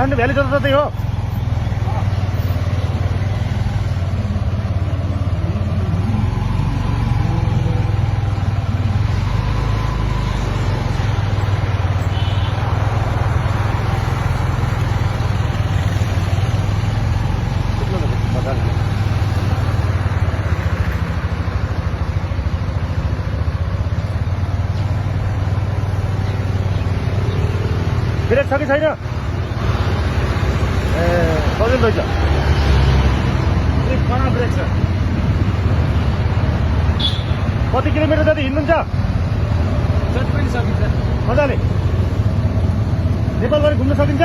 Kathmandu valley जताततै हो। Brake छ कि छैन? ए सजिलो रहेछ। खराब ब्रेक छ। कति किलोमिटर जति हिँड्नुहुन्छ? जति पनि सकिन्छ मजाले। नेपालभरि घुम्न सकिन्छ?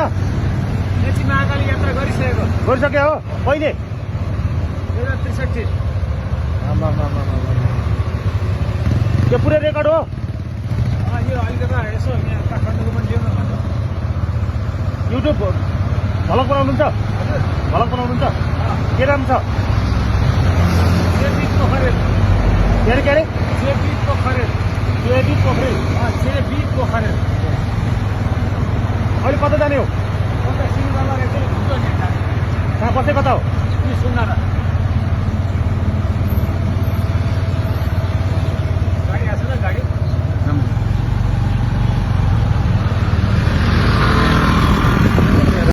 एकछिन महाकाली यात्रा गरिसकेको। गरिसक्यो हो? कहिले? 2063। त्यो पुरै रेकर्ड हो? यो अहिले त यसो यहाँ काठमाडौँको पनि ल्याउन भन्नु। युट्युब भ्लग बनाउनुहुन्छ? भ्लग बनाउनुहुन्छ? के नाम छ? जेबी पोखरेल। के अरे? J B Pokhrel. J B Pokhrel. J B Pokhrel. अहिले कता जाने हो? सिलगढा कहाँ बसे कता हो? सुन्ना